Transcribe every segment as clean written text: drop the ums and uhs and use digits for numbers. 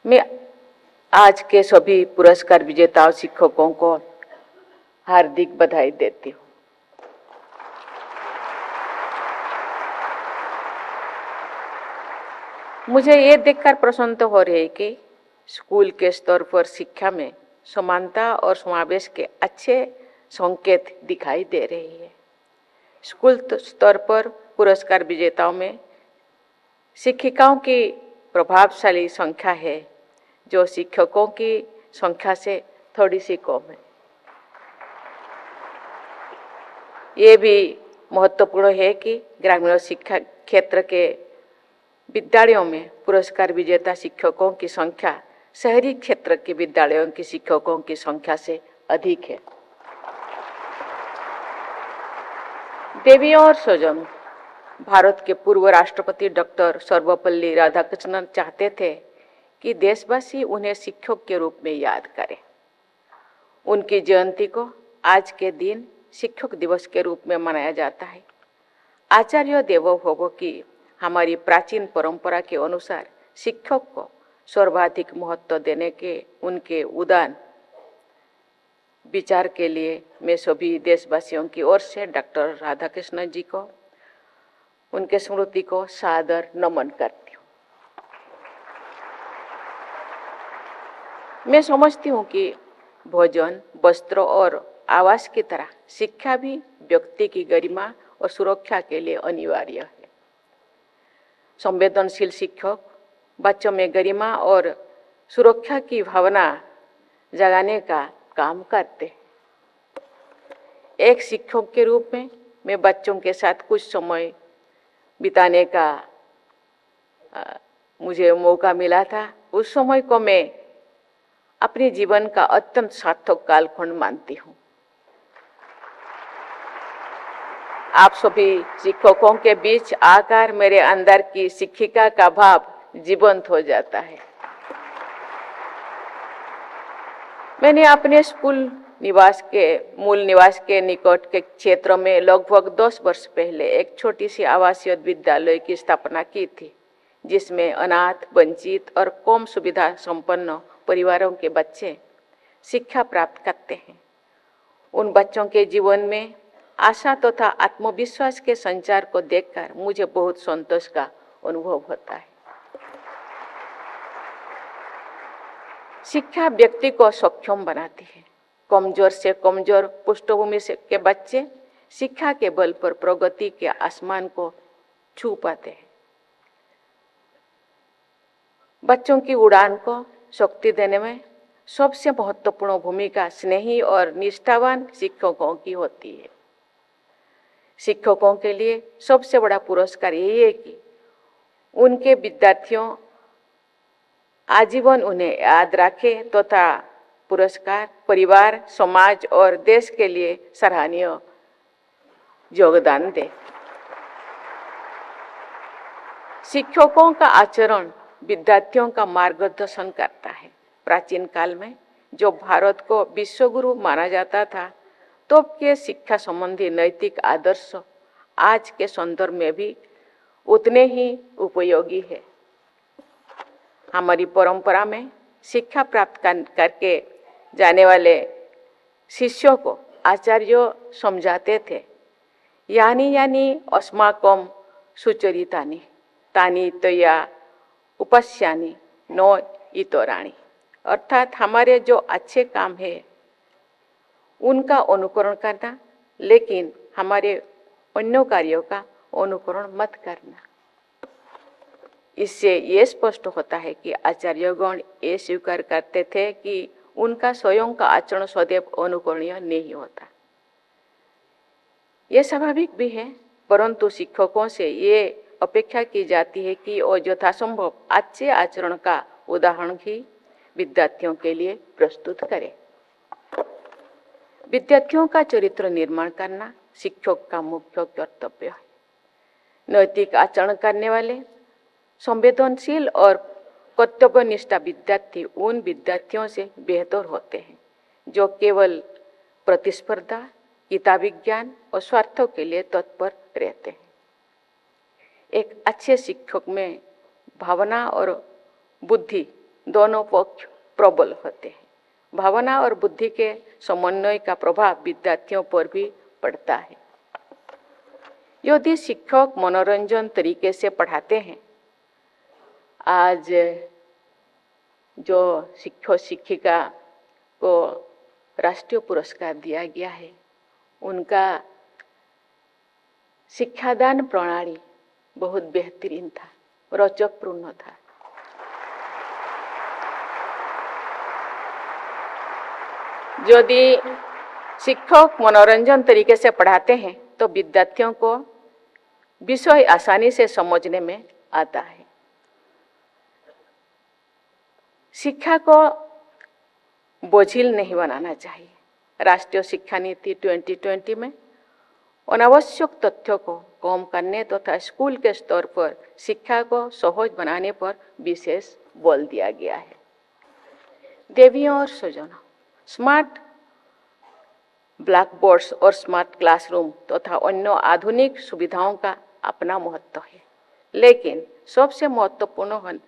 मैं आज के सभी पुरस्कार विजेताओं शिक्षकों को हार्दिक बधाई देती हूँ। मुझे ये देखकर प्रसन्नता हो रही है कि स्कूल के स्तर पर शिक्षा में समानता और समावेश के अच्छे संकेत दिखाई दे रही है। स्कूल स्तर पर पुरस्कार विजेताओं में शिक्षिकाओं की प्रभावशाली संख्या है, जो शिक्षकों की संख्या से थोड़ी सी कम है। ये भी महत्वपूर्ण है कि ग्रामीण शिक्षा क्षेत्र के विद्यालयों में पुरस्कार विजेता शिक्षकों की संख्या शहरी क्षेत्र के विद्यालयों के शिक्षकों की संख्या से अधिक है। देवियों और स्वजनों, भारत के पूर्व राष्ट्रपति डॉक्टर सर्वपल्ली राधाकृष्णन चाहते थे कि देशवासी उन्हें शिक्षक के रूप में याद करें। उनकी जयंती को आज के दिन शिक्षक दिवस के रूप में मनाया जाता है। आचार्य देवो भव की हमारी प्राचीन परंपरा के अनुसार शिक्षक को सर्वाधिक महत्व देने के उनके उदार विचार के लिए मैं सभी देशवासियों की ओर से डॉक्टर राधाकृष्णन जी को, उनके स्मृति को सादर नमन करती हूँ। मैं समझती हूँ कि भोजन, वस्त्र और आवास की तरह शिक्षा भी व्यक्ति की गरिमा और सुरक्षा के लिए अनिवार्य है। संवेदनशील शिक्षक बच्चों में गरिमा और सुरक्षा की भावना जगाने का काम करते हैं। एक शिक्षक के रूप में मैं बच्चों के साथ कुछ समय बिताने का मुझे मौका मिला था। उस समय को मैं अपने जीवन का अत्यंत सार्थक कालखंड मानती हूँ। आप सभी शिक्षकों के बीच आकर मेरे अंदर की शिक्षिका का भाव जीवंत हो जाता है। मैंने अपने मूल निवास के निकट के क्षेत्र में लगभग 10 वर्ष पहले एक छोटी सी आवासीय विद्यालय की स्थापना की थी, जिसमें अनाथ, वंचित और कम सुविधा संपन्न परिवारों के बच्चे शिक्षा प्राप्त करते हैं। उन बच्चों के जीवन में आशा तथा आत्मविश्वास के संचार को देखकर मुझे बहुत संतोष का अनुभव होता है। शिक्षा व्यक्ति को सक्षम बनाती है। कमजोर से कमजोर पृष्ठभूमि से के बच्चे शिक्षा के बल पर प्रगति के आसमान को छू पाते हैं। बच्चों की उड़ान को शक्ति देने में सबसे महत्वपूर्ण भूमिका स्नेही और निष्ठावान शिक्षकों की होती है। शिक्षकों के लिए सबसे बड़ा पुरस्कार यही है कि उनके विद्यार्थियों आजीवन उन्हें याद रखे तथा पुरस्कार परिवार, समाज और देश के लिए सराहनीय योगदान दे। शिक्षकों का आचरण विद्यार्थियों का मार्गदर्शन करता है। प्राचीन काल में जो भारत को विश्वगुरु माना जाता था, तो के शिक्षा संबंधी नैतिक आदर्श आज के संदर्भ में भी उतने ही उपयोगी है। हमारी परंपरा में शिक्षा प्राप्त करके जाने वाले शिष्यों को आचार्य समझाते थे, यानी अस्माकं सुचरितानि तानि तया उपस्यानि नो इतराणि, अर्थात हमारे जो अच्छे काम है उनका अनुकरण करना, लेकिन हमारे अन्य कार्यों का अनुकरण मत करना। इससे ये स्पष्ट होता है कि आचार्यगण ये स्वीकार करते थे कि उनका स्वयं का आचरण सदैव अनुकरणीय नहीं होता। ये स्वाभाविक भी है, परंतु शिक्षकों से ये अपेक्षा की जाती है कि वो यथासंभव अच्छे आचरण का उदाहरण ही विद्यार्थियों के लिए प्रस्तुत करें। विद्यार्थियों का चरित्र निर्माण करना शिक्षक का मुख्य कर्तव्य है। नैतिक आचरण करने वाले, संवेदनशील और कर्तव्यनिष्ठ विद्यार्थी उन विद्यार्थियों से बेहतर होते हैं जो केवल प्रतिस्पर्धा, किताबी ज्ञान और स्वार्थों के लिए तत्पर रहते हैं। एक अच्छे शिक्षक में भावना और बुद्धि दोनों पक्ष प्रबल होते हैं। भावना और बुद्धि के समन्वय का प्रभाव विद्यार्थियों पर भी पड़ता है। यदि शिक्षक मनोरंजन तरीके से पढ़ाते हैं, आज जो शिक्षक शिक्षिका को राष्ट्रीय पुरस्कार दिया गया है, उनका शिक्षादान प्रणाली बहुत बेहतरीन था, रोचकपूर्ण था। यदि शिक्षक मनोरंजन तरीके से पढ़ाते हैं तो विद्यार्थियों को विषय आसानी से समझने में आता है। शिक्षा को बोझिल नहीं बनाना चाहिए। राष्ट्रीय शिक्षा नीति 2020 में अनावश्यक तथ्यों को कम करने तथा स्कूल के स्तर पर शिक्षा को सहज बनाने पर विशेष बल दिया गया है। देवियों और स्वजनों, स्मार्ट ब्लैक बोर्ड्स और स्मार्ट क्लासरूम तथा अन्य आधुनिक सुविधाओं का अपना महत्व है, लेकिन सबसे महत्वपूर्ण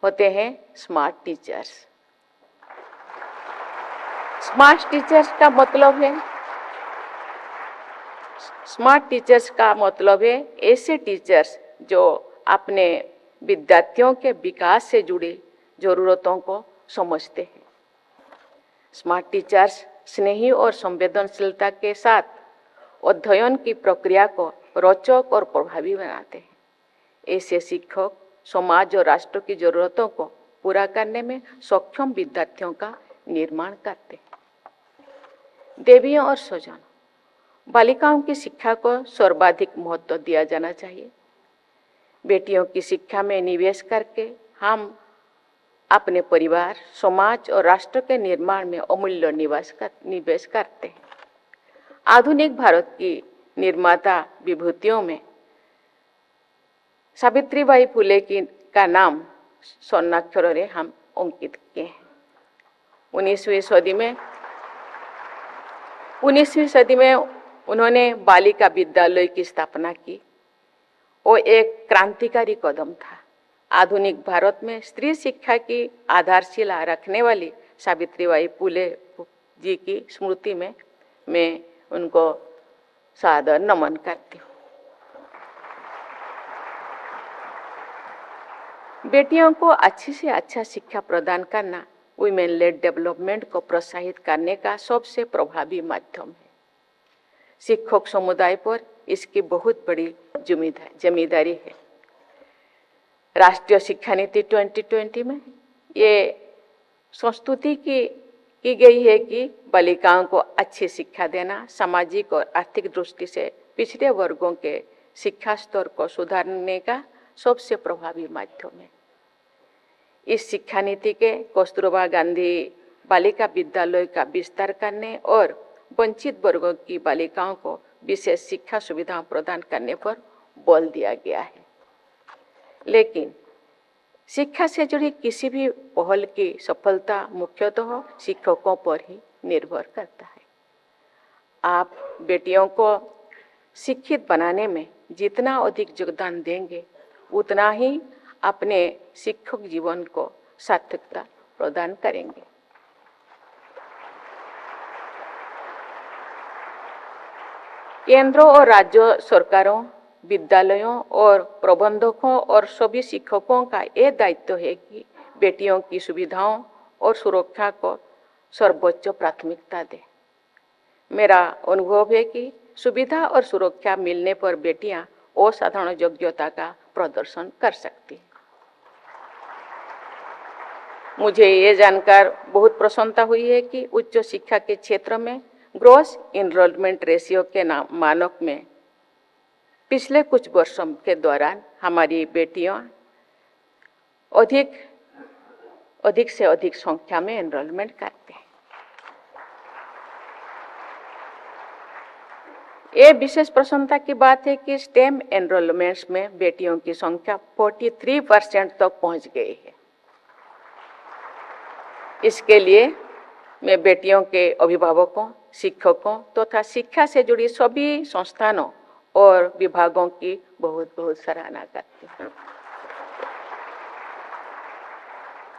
होते हैं स्मार्ट टीचर्स। स्मार्ट टीचर्स का मतलब है ऐसे टीचर्स जो अपने विद्यार्थियों के विकास से जुड़ी जरूरतों को समझते हैं। स्मार्ट टीचर्स स्नेही और संवेदनशीलता के साथ अध्ययन की प्रक्रिया को रोचक और प्रभावी बनाते हैं। ऐसे शिक्षक समाज और राष्ट्र की जरूरतों को पूरा करने में सक्षम विद्यार्थियों का निर्माण करते हैं। देवियों और स्वजनों, बालिकाओं की शिक्षा को सर्वाधिक महत्व दिया जाना चाहिए। बेटियों की शिक्षा में निवेश करके हम अपने परिवार, समाज और राष्ट्र के निर्माण में अमूल्य निवेश करते हैं। आधुनिक भारत की निर्माता विभूतियों में सावित्रीबाई फुले का नाम स्वर्णाक्षरों से हम अंकित किए हैं। 19वीं सदी में उन्होंने बालिका विद्यालय की स्थापना की। वो एक क्रांतिकारी कदम था। आधुनिक भारत में स्त्री शिक्षा की आधारशिला रखने वाली सावित्रीबाई फुले जी की स्मृति में मैं उनको सादर नमन करती हूँ। बेटियों को अच्छी से अच्छा शिक्षा प्रदान करना वुमेन लेड डेवलपमेंट को प्रोत्साहित करने का सबसे प्रभावी माध्यम है। शिक्षक समुदाय पर इसकी बहुत बड़ी जिम्मेदारी है। राष्ट्रीय शिक्षा नीति 2020 में ये संस्तुति की गई है कि बालिकाओं को अच्छी शिक्षा देना सामाजिक और आर्थिक दृष्टि से पिछड़े वर्गों के शिक्षा स्तर को सुधारने का सबसे प्रभावी माध्यम है। इस शिक्षा नीति के कस्तूरबा गांधी बालिका विद्यालय का विस्तार करने और वंचित वर्गों की बालिकाओं को विशेष शिक्षा सुविधाएं प्रदान करने पर बल दिया गया है। लेकिन शिक्षा से जुड़ी किसी भी पहल की सफलता मुख्यतः शिक्षकों पर ही निर्भर करता है। आप बेटियों को शिक्षित बनाने में जितना अधिक योगदान देंगे, उतना ही अपने शिक्षक जीवन को सार्थकता प्रदान करेंगे। केंद्र और राज्य सरकारों, विद्यालयों और प्रबंधकों और सभी शिक्षकों का यह दायित्व है कि बेटियों की सुविधाओं और सुरक्षा को सर्वोच्च प्राथमिकता दें। मेरा अनुभव है कि सुविधा और सुरक्षा मिलने पर बेटियां असाधारण योग्यता का प्रदर्शन कर सकती हैं। मुझे ये जानकर बहुत प्रसन्नता हुई है कि उच्च शिक्षा के क्षेत्र में ग्रॉस एनरोलमेंट रेशियो के मानक में पिछले कुछ वर्षों के दौरान हमारी बेटियां अधिक से अधिक संख्या में एनरोलमेंट करते हैं। ये विशेष प्रसन्नता की बात है कि स्टेम एनरोलमेंट्स में बेटियों की संख्या 43% तक पहुंच गई है। इसके लिए मैं बेटियों के अभिभावकों, शिक्षकों तथा शिक्षा से जुड़ी सभी संस्थानों और विभागों की बहुत बहुत सराहना करती हूँ।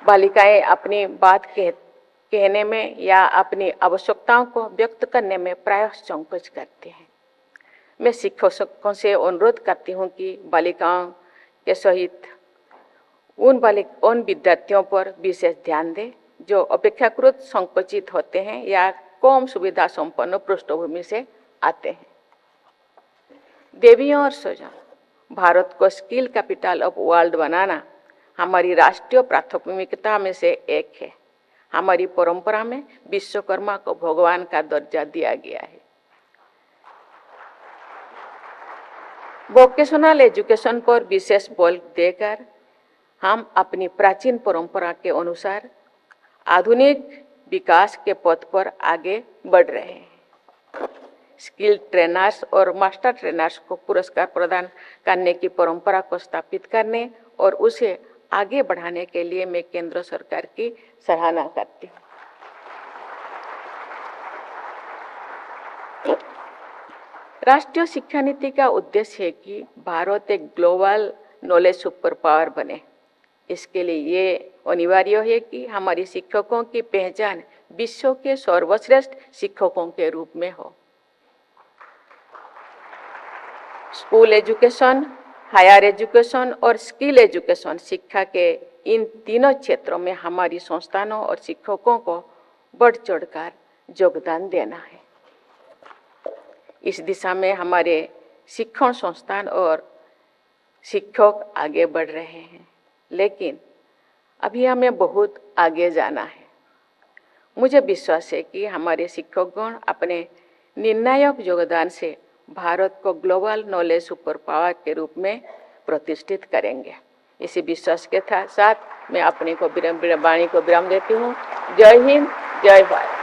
बालिकाएं अपनी बात कहने में या अपनी आवश्यकताओं को व्यक्त करने में प्रायः संकोच करते हैं। मैं शिक्षकों से अनुरोध करती हूँ कि बालिकाओं के सहित उन विद्यार्थियों पर विशेष ध्यान दें जो अपेक्षाकृत संकुचित होते हैं या कम सुविधा संपन्न पृष्ठभूमि से आते हैं। देवियों और स्वजन, भारत को स्किल कैपिटल ऑफ वर्ल्ड बनाना हमारी राष्ट्रीय प्राथमिकता में से एक है। हमारी परंपरा में विश्वकर्मा को भगवान का दर्जा दिया गया है। वोकेशनल एजुकेशन पर विशेष बल देकर हम अपनी प्राचीन परंपरा के अनुसार आधुनिक विकास के पथ पर आगे बढ़ रहे हैं। स्किल ट्रेनर्स और मास्टर ट्रेनर्स को पुरस्कार प्रदान करने की परंपरा को स्थापित करने और उसे आगे बढ़ाने के लिए मैं केंद्र सरकार की सराहना करती हूँ। राष्ट्रीय शिक्षा नीति का उद्देश्य है कि भारत एक ग्लोबल नॉलेज सुपर पावर बने। इसके लिए ये अनिवार्य है कि हमारी शिक्षकों की पहचान विश्व के सर्वश्रेष्ठ शिक्षकों के रूप में हो। स्कूल एजुकेशन, हायर एजुकेशन और स्किल एजुकेशन शिक्षा के इन तीनों क्षेत्रों में हमारी संस्थानों और शिक्षकों को बढ़ चढ़कर योगदान देना है। इस दिशा में हमारे शिक्षण संस्थान और शिक्षक आगे बढ़ रहे हैं, लेकिन अभी हमें बहुत आगे जाना है। मुझे विश्वास है कि हमारे शिक्षकगण अपने निर्णायक योगदान से भारत को ग्लोबल नॉलेज सुपर पावर के रूप में प्रतिष्ठित करेंगे। इसी विश्वास के साथ मैं अपने वाणी को विराम देती हूँ। जय हिंद, जय भारत।